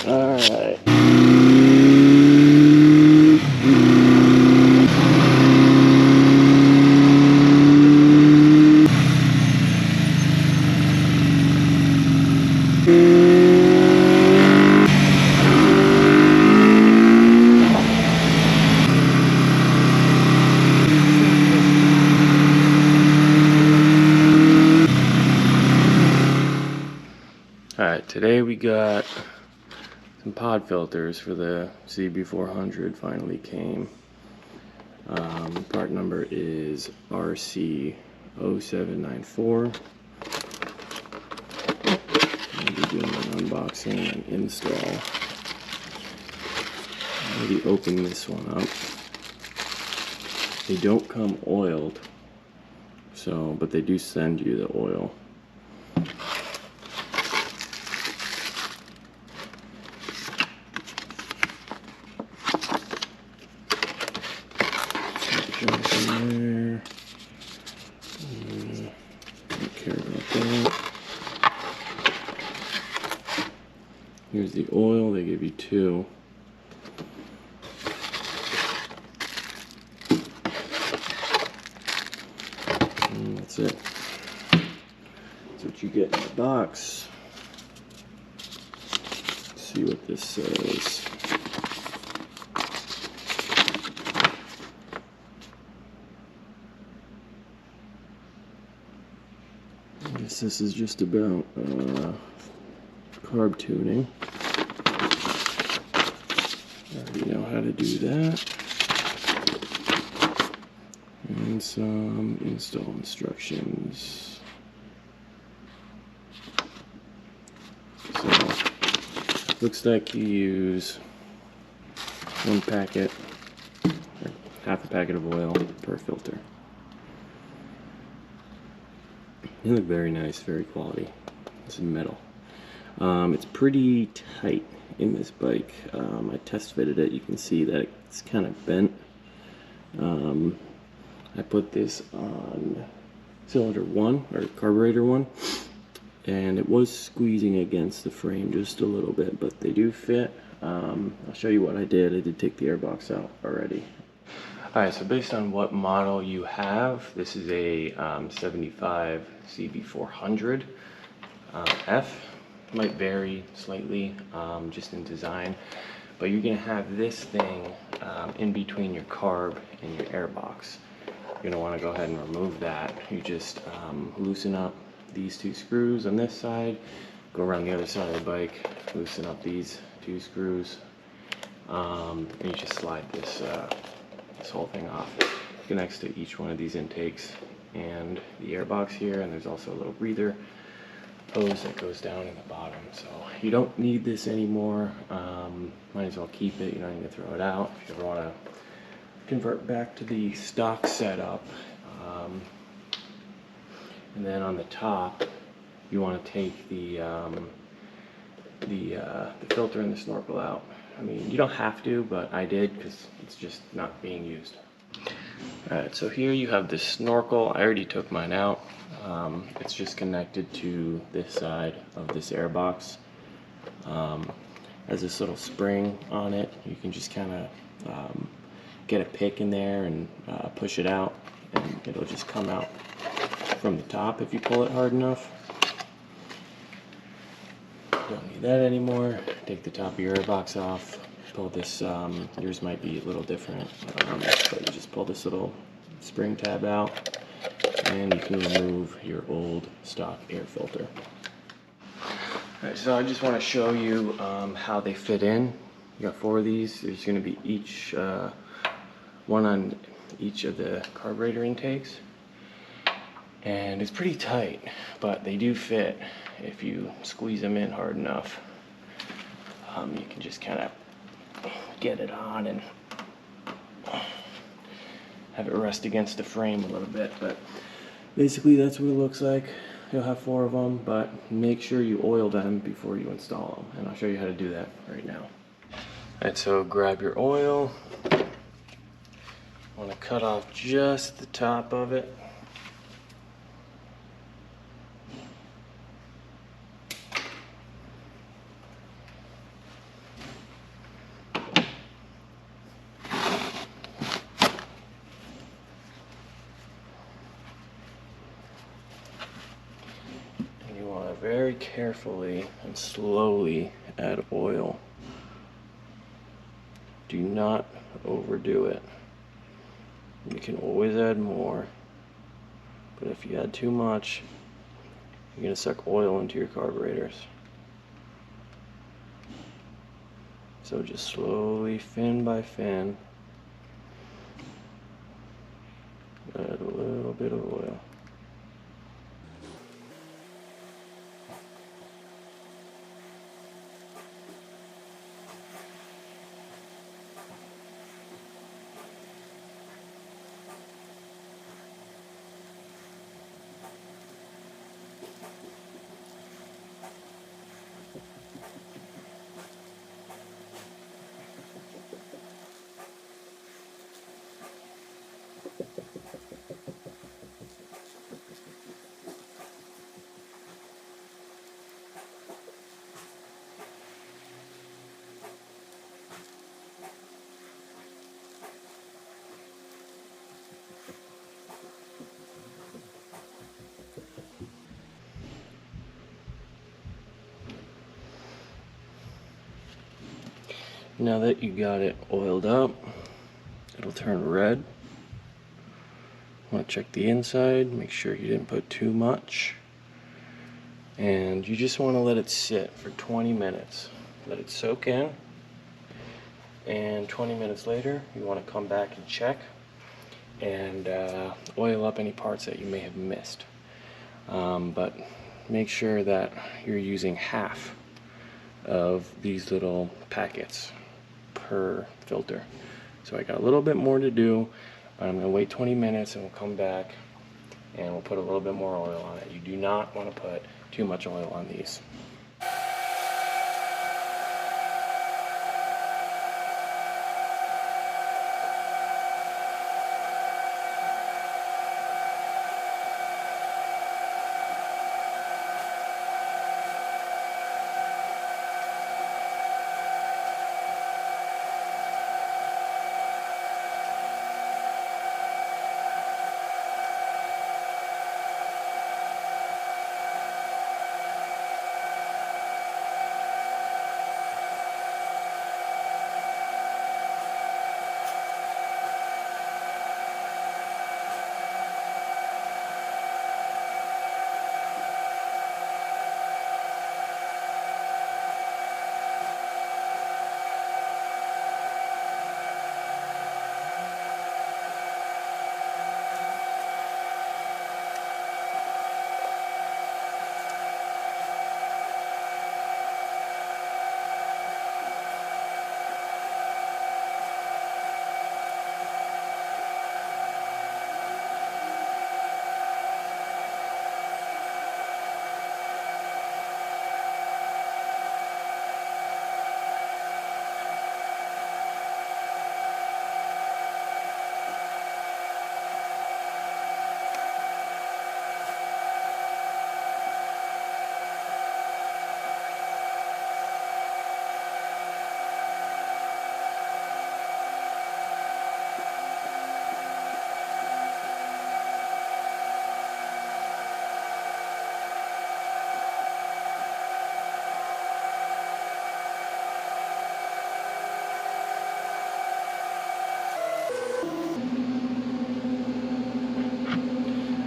Alright. Alright, today we got some pod filters for the CB400 finally came. Part number is RC0794. I'll be doing an unboxing and install. I already opened this one up. They don't come oiled, but they do send you the oil. There. Don't care about that. Here's the oil. They give you 2. And that's it. That's what you get in the box. Let's see what this says. I guess this is just about carb tuning. I already know how to do that. And some install instructions. So, looks like you use 1 packet, or half a packet of oil per filter. They look very nice, very quality. This is metal. It's pretty tight in this bike. I test fitted it. You can see that it's kind of bent. I put this on cylinder 1 or carburetor 1, and it was squeezing against the frame just a little bit, but they do fit. I'll show you what I did. I did take the airbox out already. Alright, so based on what model you have, this is a 75 CB400 F. Might vary slightly just in design, but you're going to have this thing in between your carb and your airbox. You're going to want to go ahead and remove that. You just loosen up these 2 screws on this side, go around the other side of the bike, loosen up these 2 screws, and you just slide this whole thing off. It connects to each one of these intakes and the airbox here, and there's also a little breather hose that goes down in the bottom. So you don't need this anymore. Might as well keep it. You don't need to throw it out. If you ever want to convert back to the stock setup, and then on the top you want to take the filter and the snorkel out. I mean, you don't have to, but I did because it's just not being used. Alright, so here you have the snorkel. I already took mine out. It's just connected to this side of this airbox. Has this little spring on it. You can just kind of get a pick in there and push it out, and it'll just come out from the top if you pull it hard enough. Don't need that anymore. Take the top of your airbox off. Pull this, yours might be a little different, but you just pull this little spring tab out, and you can remove your old stock air filter. Alright, so I just want to show you how they fit in. You got 4 of these. There's going to be each one on each of the carburetor intakes, and it's pretty tight, but they do fit if you squeeze them in hard enough. You can just kind of get it on and have it rest against the frame a little bit, but basically that's what it looks like. You'll have 4 of them, but make sure you oil them before you install them, and I'll show you how to do that right now. Alright, so grab your oil. Want to cut off just the top of it. very carefully and slowly add oil. Do not overdo it. You can always add more, but if you add too much, you're going to suck oil into your carburetors. So just slowly, fin by fin, add a little bit of oil. Now that you got it oiled up, it'll turn red. Want to check the inside, make sure you didn't put too much. And you just want to let it sit for 20 minutes. Let it soak in. And 20 minutes later, you want to come back and check and oil up any parts that you may have missed. But make sure that you're using half of these little packets per filter. So I got a little bit more to do. I'm going to wait 20 minutes and we'll come back and we'll put a little bit more oil on it. You do not want to put too much oil on these.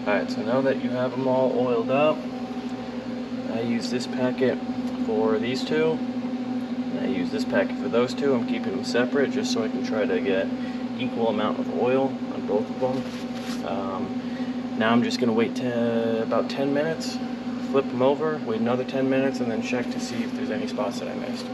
Alright, so now that you have them all oiled up, I use this packet for these two, and I use this packet for those two. I'm keeping them separate just so I can try to get equal amount of oil on both of them. Now I'm just going to wait about 10 minutes, flip them over, wait another 10 minutes, and then check to see if there's any spots that I missed.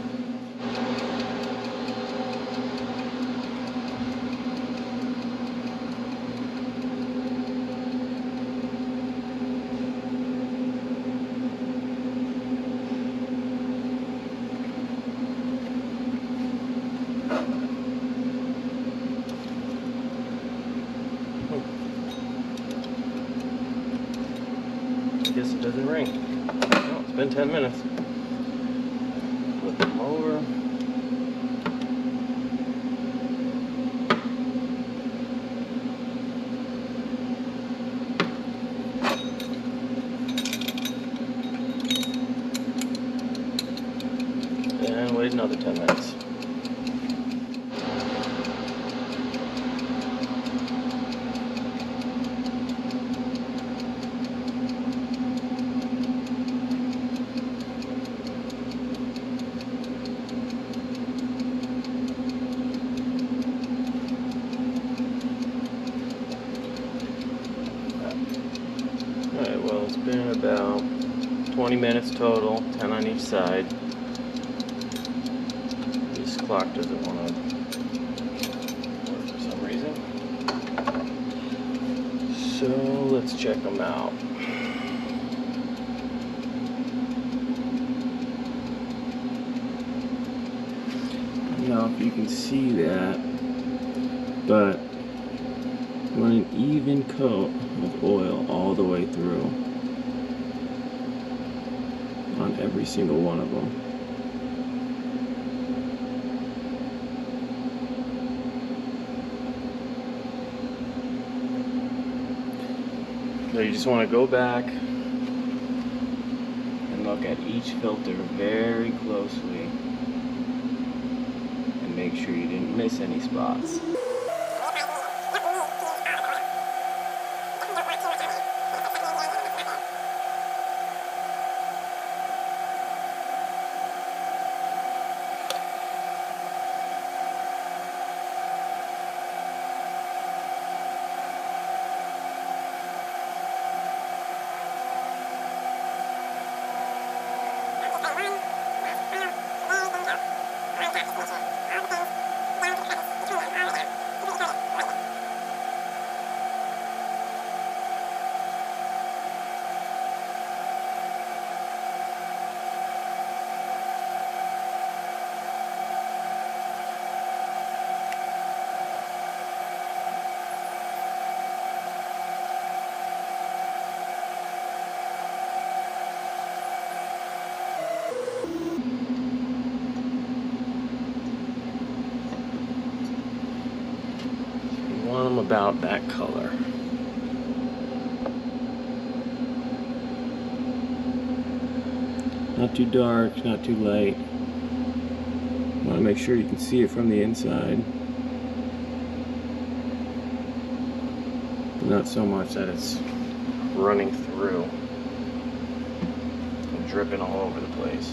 I guess it doesn't ring. Oh, it's been 10 minutes. Flip them over. wait another 10 minutes. Alright, well, it's been about 20 minutes total, 10 on each side. This clock doesn't want to work for some reason. So let's check them out. I don't know if you can see that, but want an even coat of oil all the way through on every single one of them. So you just want to go back and look at each filter very closely and make sure you didn't miss any spots. Want them about that color. Not too dark, not too light. Want to make sure you can see it from the inside, but not so much that it's running through and dripping all over the place.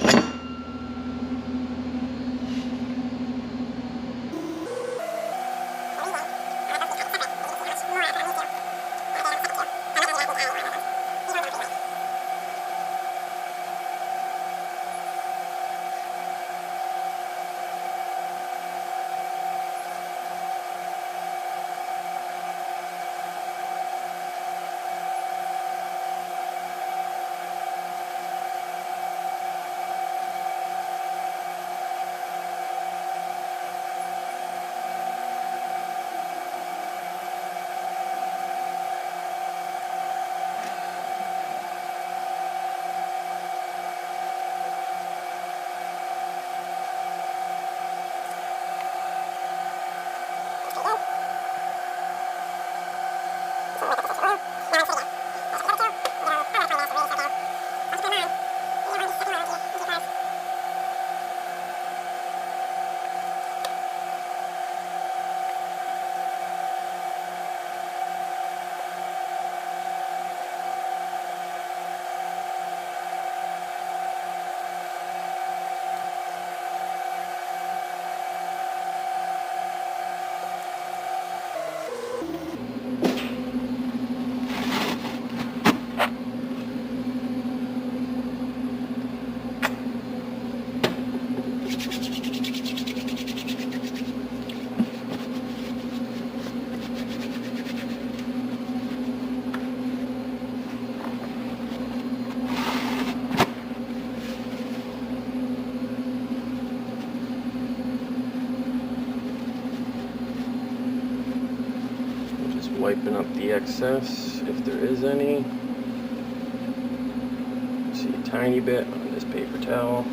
Wiping up the excess, if there is any. See a tiny bit on this paper towel.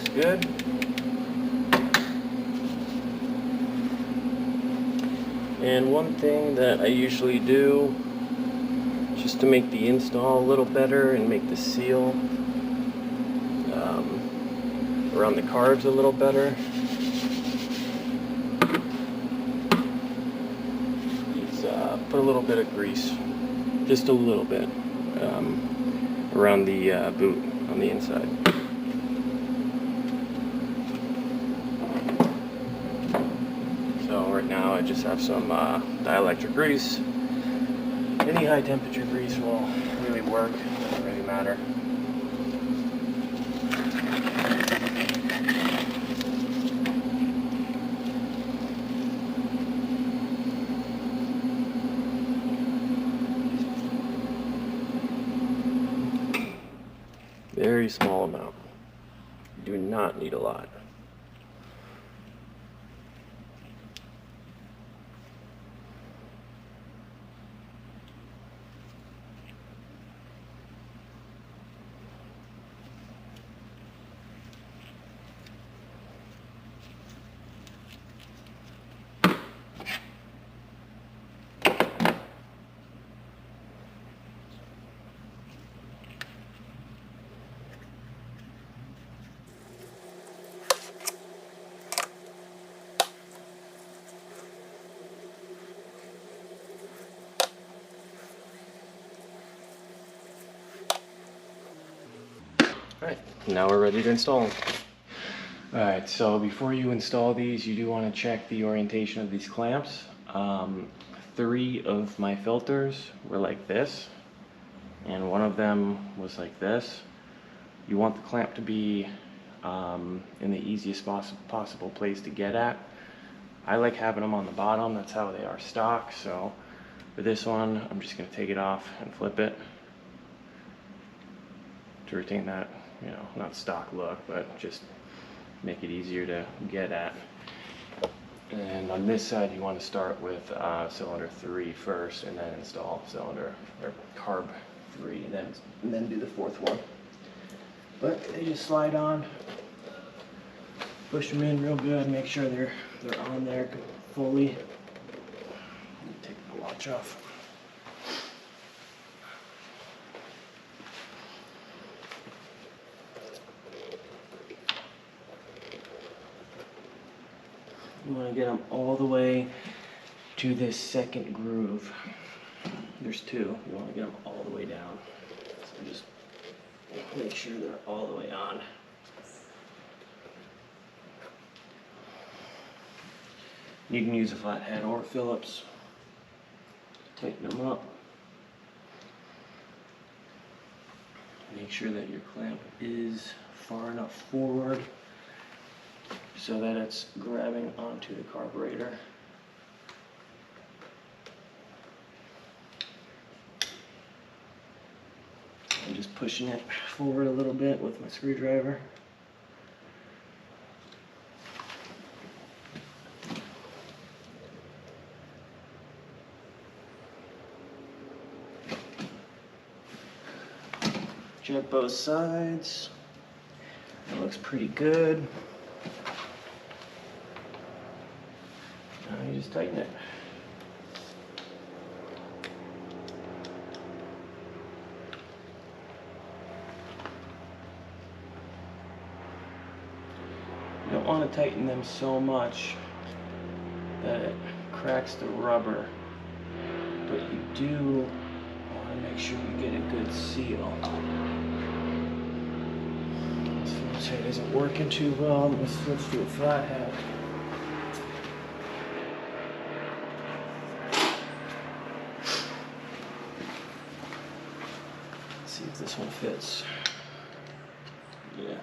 looks good. And one thing that I usually do, just to make the install a little better and make the seal around the carbs a little better, is put a little bit of grease, just a little bit, around the boot on the inside. So right now I just have some dielectric grease. Any high temperature grease will really work, doesn't really matter. Very small amount. You do not need a lot. Alright, now we're ready to install them. Alright, so before you install these, you do want to check the orientation of these clamps. 3 of my filters were like this, and one of them was like this. You want the clamp to be in the easiest possible place to get at. I like having them on the bottom, that's how they are stock, so for this one, I'm just going to take it off and flip it to retain that, you know, not stock look, but just make it easier to get at. And on this side, you want to start with cylinder 3 first, and then install cylinder or carb 3, and then do the 4th one. But they just slide on. Push them in real good. Make sure they're on there fully. Take the watch off. You want to get them all the way to this second groove. There's 2. You want to get them all the way down. So just make sure they're all the way on. You can use a flathead or Phillips. Tighten them up. Make sure that your clamp is far enough forward so that it's grabbing onto the carburetor. I'm just pushing it forward a little bit with my screwdriver. Check both sides. That looks pretty good. Now you just tighten it. You don't want to tighten them so much that it cracks the rubber, but you do want to make sure you get a good seal. This Phillips head isn't working too well. I'm going to switch to a flathead. Let's see if this one fits. Yeah.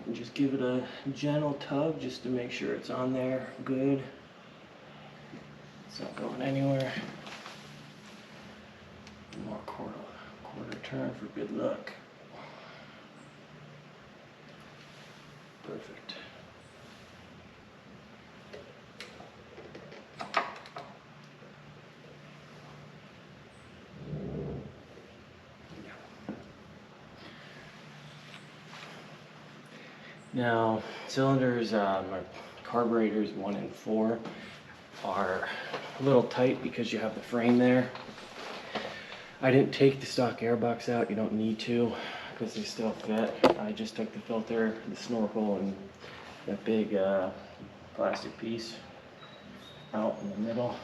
And just give it a gentle tug just to make sure it's on there good. It's not going anywhere. More quarter turn for good luck. Perfect. Now, cylinders, or carburetors 1 and 4 are a little tight because you have the frame there. I didn't take the stock airbox out, you don't need to, because they still fit. I just took the filter, the snorkel, and that big plastic piece out in the middle.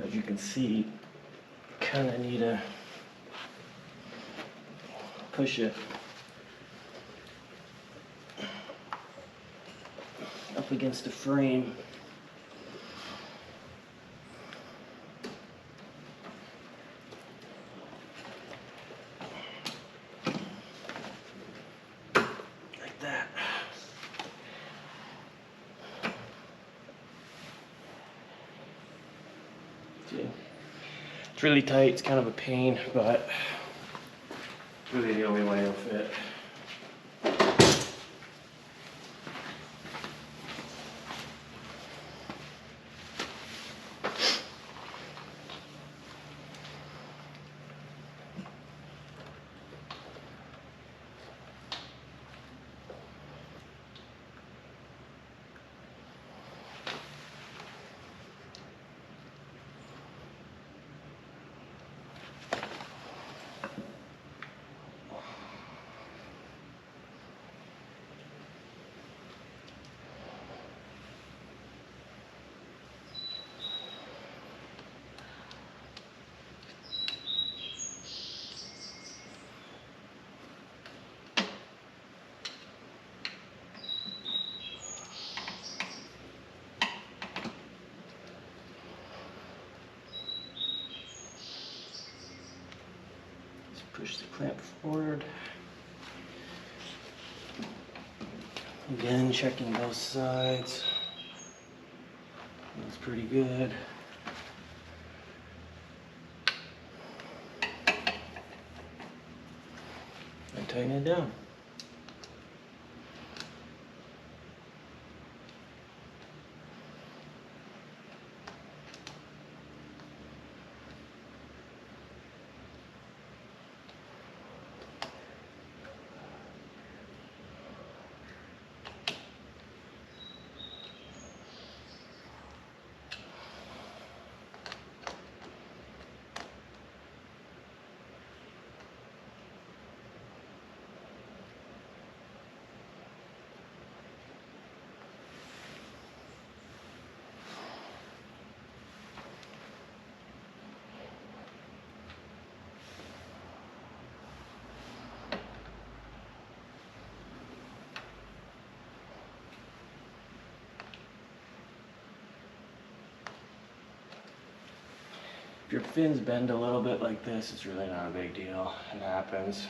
As you can see, kind of need to push it up against the frame. Like that. See? It's really tight, it's kind of a pain, but it's really the only way it'll fit. Push the clamp forward. Again, checking both sides. Looks pretty good. And tighten it down. If your fins bend a little bit like this, it's really not a big deal. It happens.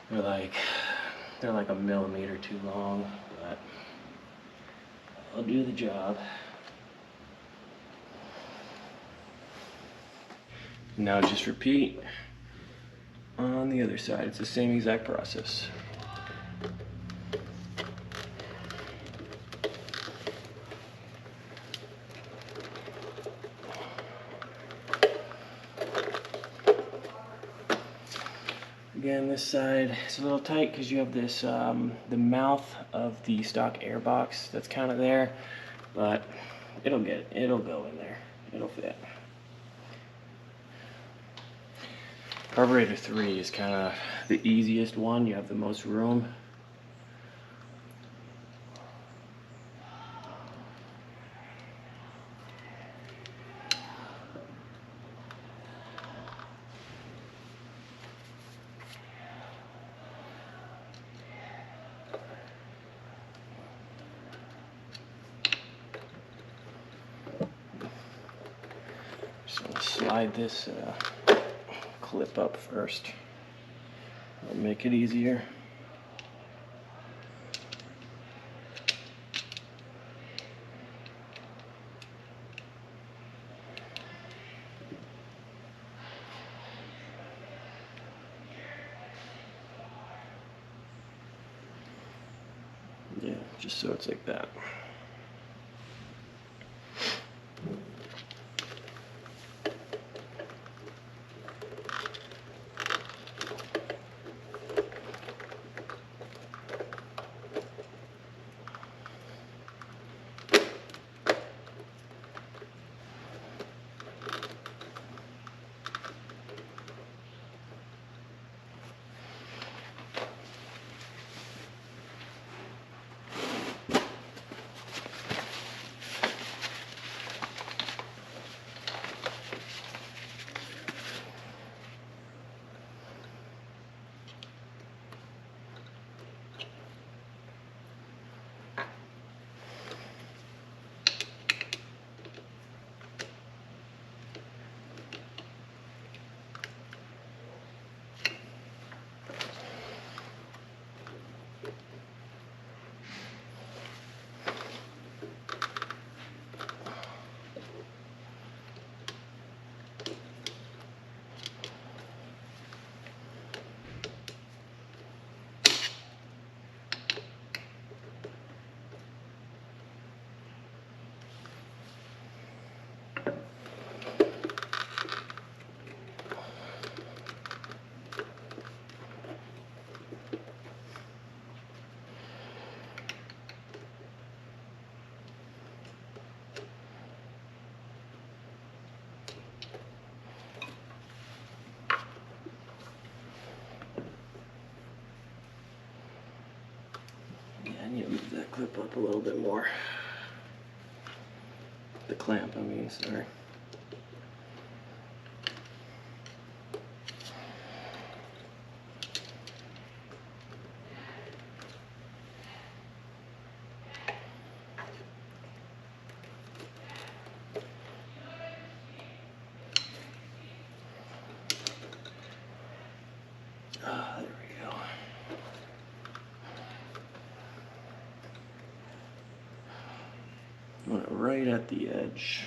They're like a millimeter too long, but I'll do the job. Now just repeat on the other side. It's the same exact process. Again, this side is a little tight because you have this, the mouth of the stock airbox that's kind of there, but it'll go in there. It'll fit. Carburetor 3 is kind of the easiest one. You have the most room. Just want to slide this clip up first. That'll make it easier. just so it's like that. I need to move that clip up a little bit more. The clamp, I mean, sorry. Ah, there we go. Want it right at the edge.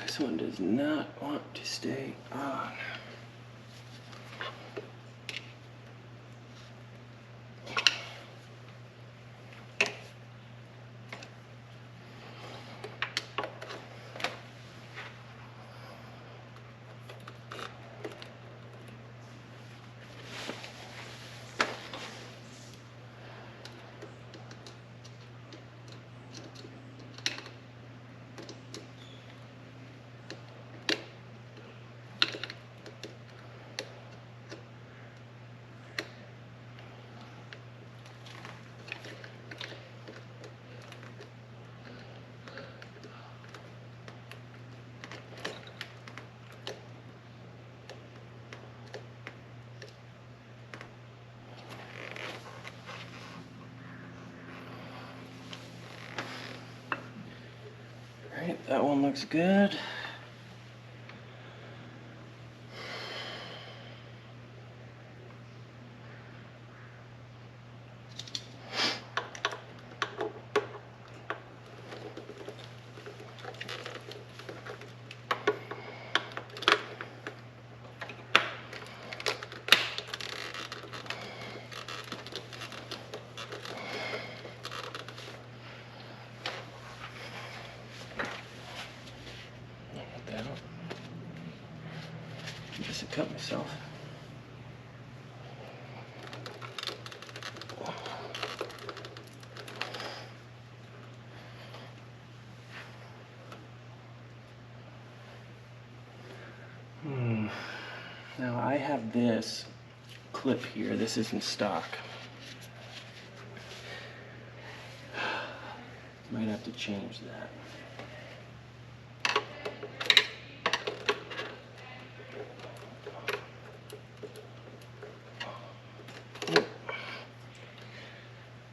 This one does not want to stay on. Alright, that one looks good. cut myself. Now I have this clip here. This isn't stock. Might have to change that.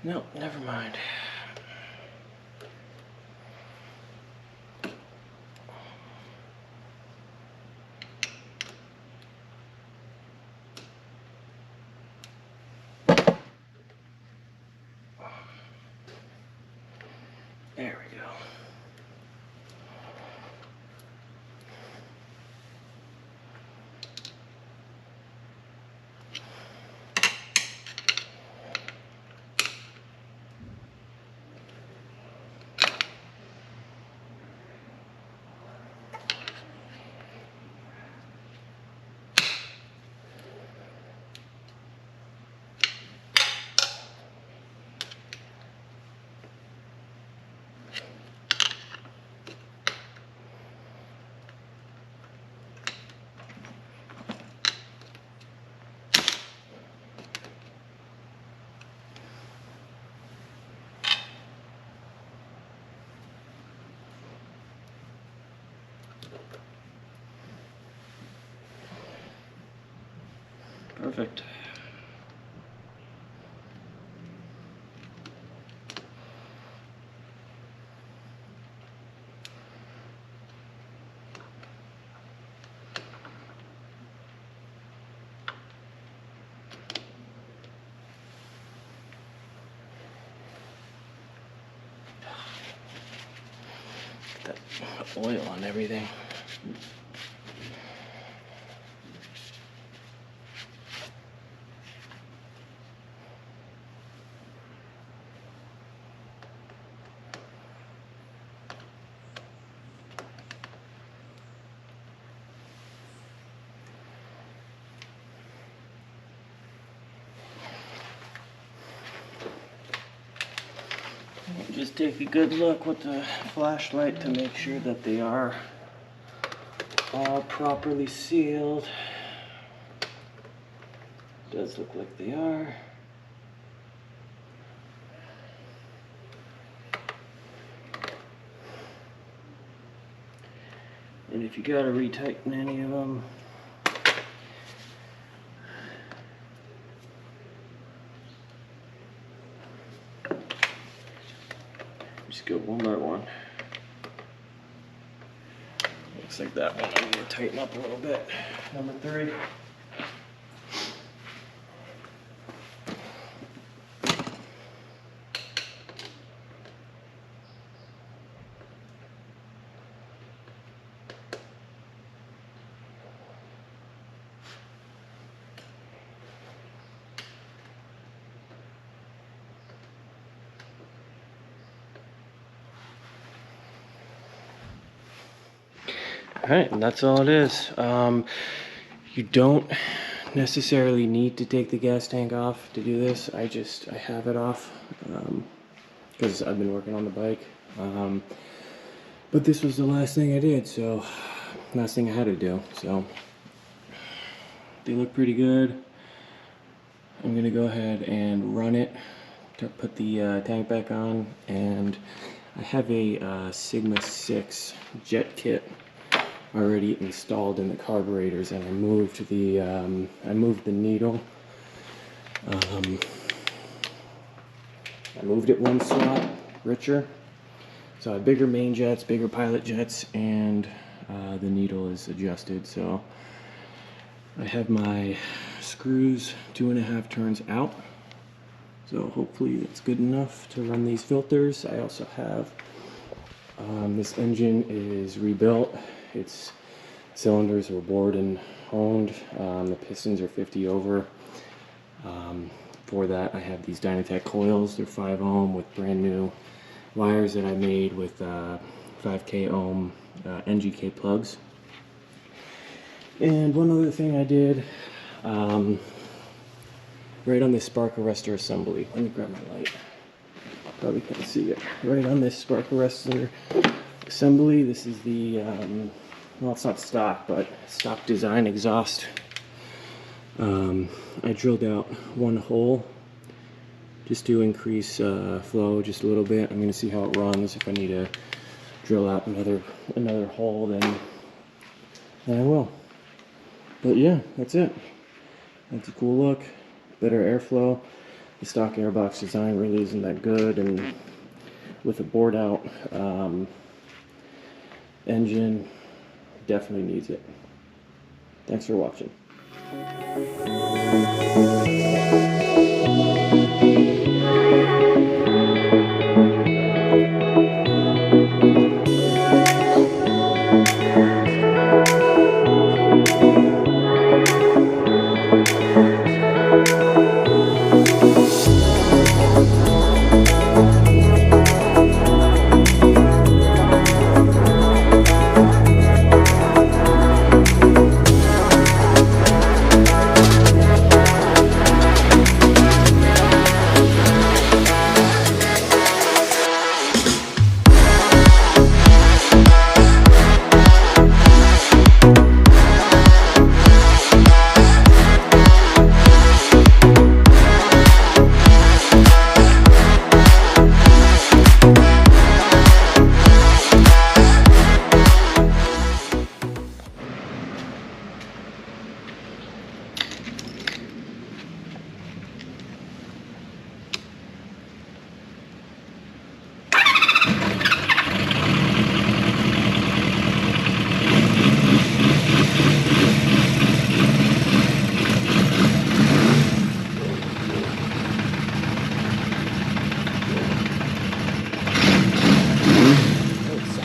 No, never mind. There we go. Perfect. Get that oil on everything. Just take a good look with the flashlight to make sure that they are all properly sealed. Does look like they are. And if you gotta retighten any of them, just go one by one. Looks like that one I need to tighten up a little bit. Number 3. Alright, and that's all it is. You don't necessarily need to take the gas tank off to do this. I have it off because I've been working on the bike. But this was the last thing I did, so last thing I had to do. So they look pretty good. I'm gonna go ahead and run it to put the tank back on, and I have a Sigma 6 jet kit already installed in the carburetors, and I moved the needle. I moved it one slot richer, so I have bigger main jets, bigger pilot jets, and the needle is adjusted. So I have my screws 2.5 turns out, so hopefully that's good enough to run these filters. I also have this engine is rebuilt. Its cylinders were bored and honed. The pistons are 50 over. For that, I have these Dynatec coils. They're 5 ohm with brand new wires that I made with 5K ohm NGK plugs. And one other thing I did, right on this spark arrestor assembly. Let me grab my light. Probably can't see it. Right on this spark arrestor assembly, this is the, well, it's not stock, but stock design exhaust. I drilled out one hole just to increase flow just a little bit. I'm going to see how it runs. If I need to drill out another hole, then I will. But yeah, that's it. That's a cool look. Better airflow. The stock airbox design really isn't that good, and with a bored out engine, definitely needs it. Thanks for watching.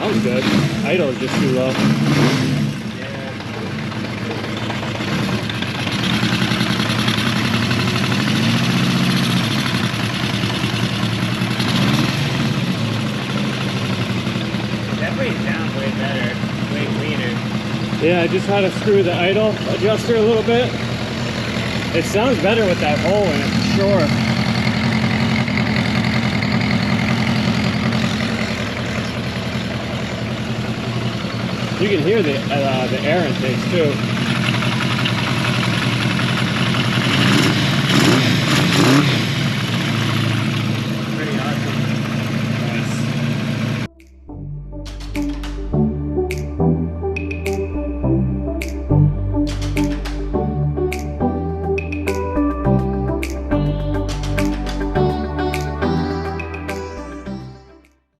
Sounds good. Idle is just too low. Definitely sounds way better, way cleaner. Yeah, I just had to screw the idle adjuster a little bit. It sounds better with that hole in it, for sure. You can hear the air intakes too.